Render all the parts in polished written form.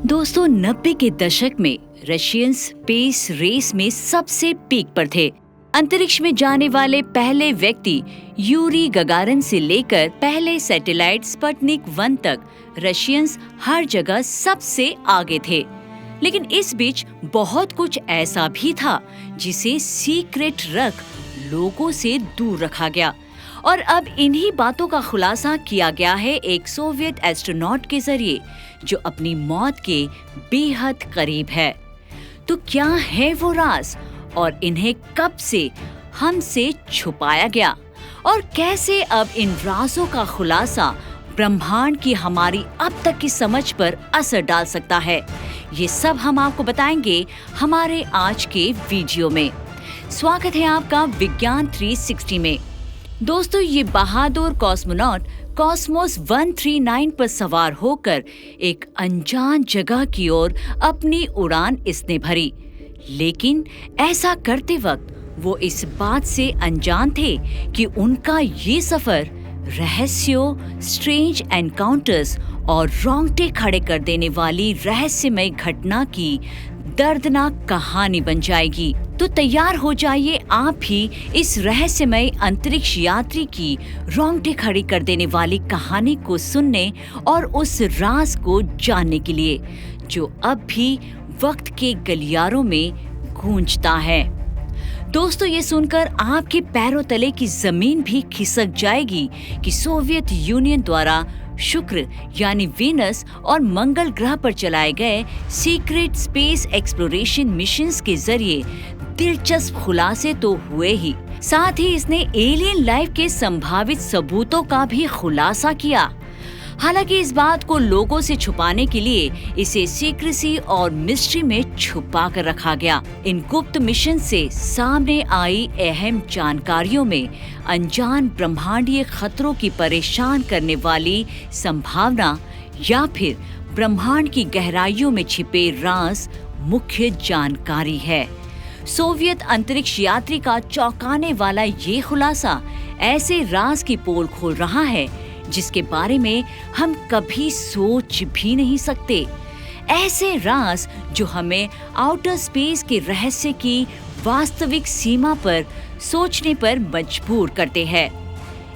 दोस्तों 90 के दशक में रशियन स्पेस रेस में सबसे पीक पर थे। अंतरिक्ष में जाने वाले पहले व्यक्ति यूरी गगारिन से लेकर पहले सैटेलाइट स्पुतनिक 1 तक रशियंस हर जगह सबसे आगे थे। लेकिन इस बीच बहुत कुछ ऐसा भी था जिसे सीक्रेट रख लोगों से दूर रखा गया, और अब इन्हीं बातों का खुलासा किया गया है एक सोवियत एस्ट्रोनॉट के जरिए जो अपनी मौत के बेहद करीब है। तो क्या है वो राज और इन्हें कब से हमसे छुपाया गया, और कैसे अब इन राजों का खुलासा ब्रह्मांड की हमारी अब तक की समझ पर असर डाल सकता है, ये सब हम आपको बताएंगे हमारे आज के वीडियो में। स्वागत है आपका विज्ञान 360 में। दोस्तों, ये बहादुर कॉस्मोनॉट कॉस्मोस 139 पर सवार होकर एक अनजान जगह की ओर अपनी उड़ान इसने भरी, लेकिन ऐसा करते वक्त वो इस बात से अनजान थे कि उनका ये सफर रहस्यों, स्ट्रेंज एनकाउंटर्स और रोंगटे खड़े कर देने वाली रहस्यमय घटना की दर्दनाक कहानी बन जाएगी। तो तैयार हो जाइए आप भी इस रहस्यमय अंतरिक्ष यात्री की रोंगटे खड़ी कर देने वाली कहानी को सुनने और उस राज को जानने के लिए जो अब भी वक्त के गलियारों में गूंजता है। दोस्तों, ये सुनकर आपके पैरों तले की जमीन भी खिसक जाएगी कि सोवियत यूनियन द्वारा शुक्र यानी वीनस और मंगल ग्रह पर चलाए गए सीक्रेट स्पेस एक्सप्लोरेशन मिशंस के जरिए दिलचस्प खुलासे तो हुए ही, साथ ही इसने एलियन लाइफ के संभावित सबूतों का भी खुलासा किया। हालांकि इस बात को लोगों से छुपाने के लिए इसे सीक्रेसी और मिस्ट्री में छुपा कर रखा गया। इन गुप्त मिशन से सामने आई अहम जानकारियों में अनजान ब्रह्मांडीय खतरों की परेशान करने वाली संभावना या फिर ब्रह्मांड की गहराइयों में छिपे राज मुख्य जानकारी है। सोवियत अंतरिक्ष यात्री का चौंकाने वाला ये खुलासा ऐसे राज की पोल खोल रहा है जिसके बारे में हम कभी सोच भी नहीं सकते। ऐसे राज जो हमें आउटर स्पेस के रहस्य की वास्तविक सीमा पर सोचने पर मजबूर करते हैं।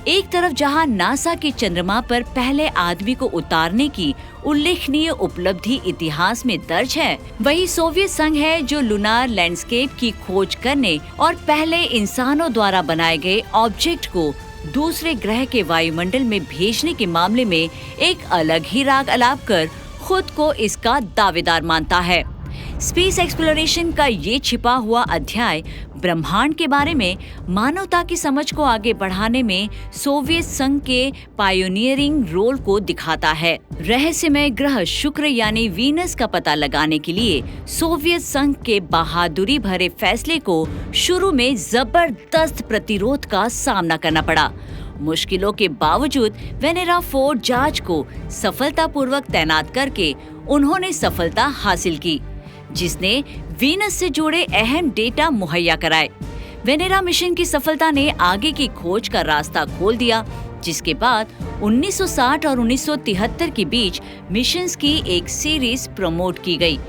एक तरफ जहां नासा के चंद्रमा पर पहले आदमी को उतारने की उल्लेखनीय उपलब्धि इतिहास में दर्ज है, वहीं सोवियत संघ है जो लूनार लैंडस्केप की खोज करने और पहले इंसानों द्वारा बनाए गए ऑब्जेक्ट को दूसरे ग्रह के वायुमंडल में भेजने के मामले में एक अलग ही राग अलाप कर खुद को इसका दावेदार मानता है। स्पेस एक्सप्लोरेशन का ये छिपा हुआ अध्याय ब्रह्मांड के बारे में मानवता की समझ को आगे बढ़ाने में सोवियत संघ के पायोनियरिंग रोल को दिखाता है। रहस्यमय ग्रह शुक्र यानी वीनस का पता लगाने के लिए सोवियत संघ के बहादुरी भरे फैसले को शुरू में जबरदस्त प्रतिरोध का सामना करना पड़ा। मुश्किलों के बावजूद वेनेरा 4 जहाज को सफलतापूर्वक तैनात करके उन्होंने सफलता हासिल की, जिसने वीनस से जुड़े अहम डेटा मुहैया कराए। वेनेरा मिशन की सफलता ने आगे की खोज का रास्ता खोल दिया, जिसके बाद 1960 और 1973 के बीच मिशंस की एक सीरीज प्रमोट की गई,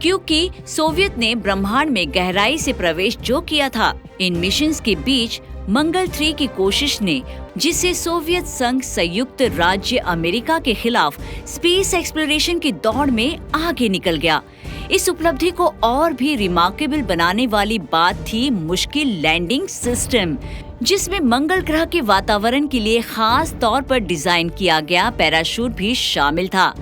क्योंकि सोवियत ने ब्रह्मांड में गहराई से प्रवेश जो किया था। इन मिशंस के बीच मंगल 3 की कोशिश ने, जिसे सोवियत संघ संयुक्त राज्य अमेरिका के खिलाफ स्पेस एक्सप्लोरेशन की दौड़ में आगे निकल गया। इस उपलब्धि को और भी रिमार्केबल बनाने वाली बात थी मुश्किल लैंडिंग सिस्टम, जिसमें मंगल ग्रह के वातावरण के लिए खास तौर पर डिजाइन किया गया पैराशूट भी शामिल था।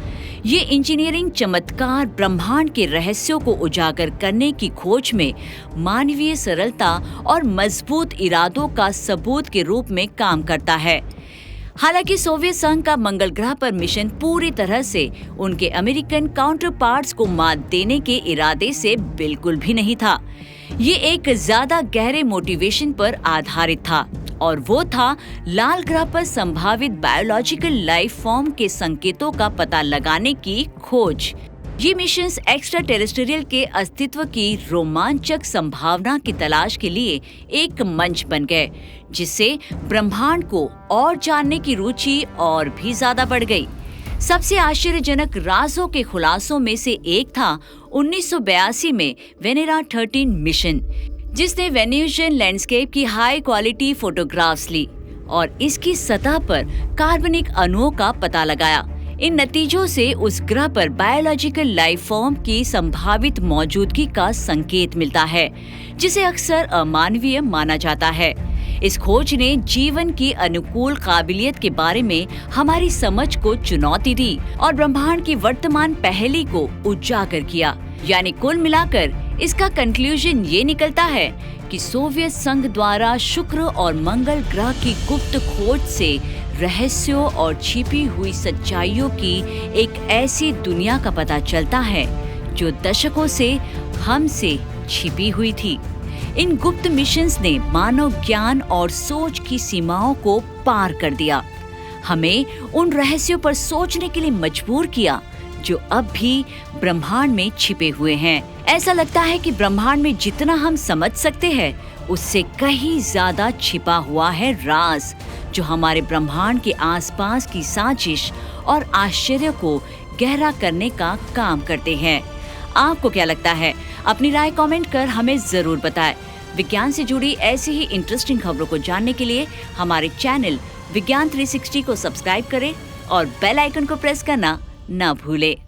ये इंजीनियरिंग चमत्कार ब्रह्मांड के रहस्यों को उजागर करने की खोज में मानवीय सरलता और मजबूत इरादों का सबूत के रूप में काम करता है। हालांकि सोवियत संघ का मंगल ग्रह पर मिशन पूरी तरह से उनके अमेरिकन काउंटर पार्ट्स को मात देने के इरादे से बिल्कुल भी नहीं था। ये एक ज्यादा गहरे मोटिवेशन पर आधारित था, और वो था लाल ग्रह पर संभावित बायोलॉजिकल लाइफ फॉर्म के संकेतों का पता लगाने की खोज। ये मिशंस एक्स्ट्रा टेरेस्ट्रियल के अस्तित्व की रोमांचक संभावना की तलाश के लिए एक मंच बन गए, जिससे ब्रह्मांड को और जानने की रुचि और भी ज्यादा बढ़ गई। सबसे आश्चर्यजनक राजों के खुलासों में से एक था 1982 में वेनेरा 13 मिशन, जिसने वेन्यूशियन लैंडस्केप की हाई क्वालिटी फोटोग्राफ्स ली और इसकी सतह पर कार्बनिक अणुओं का पता लगाया। इन नतीजों से उस ग्रह पर बायोलॉजिकल लाइफ फॉर्म की संभावित मौजूदगी का संकेत मिलता है, जिसे अक्सर अमानवीय माना जाता है। इस खोज ने जीवन की अनुकूल काबिलियत के बारे में हमारी समझ को चुनौती दी और ब्रह्मांड की वर्तमान पहेली को उजागर किया। यानी कुल मिलाकर इसका कंक्लूजन ये निकलता है कि सोवियत संघ द्वारा शुक्र और मंगल ग्रह की गुप्त खोज से रहस्यों और छिपी हुई सच्चाइयों की एक ऐसी दुनिया का पता चलता है जो दशकों से हमसे छिपी हुई थी। इन गुप्त मिशंस ने मानव ज्ञान और सोच की सीमाओं को पार कर दिया, हमें उन रहस्यों पर सोचने के लिए मजबूर किया जो अब भी ब्रह्मांड में छिपे हुए हैं। ऐसा लगता है कि ब्रह्मांड में जितना हम समझ सकते हैं उससे कहीं ज्यादा छिपा हुआ है राज, जो हमारे ब्रह्मांड के आसपास की साजिश और आश्चर्य को गहरा करने का काम करते हैं। आपको क्या लगता है? अपनी राय कमेंट कर हमें जरूर बताएं। विज्ञान से जुड़ी ऐसी ही इंटरेस्टिंग खबरों को जानने के लिए हमारे चैनल विज्ञान 360 को सब्सक्राइब करें और बेल आइकन को प्रेस करना न भूलें।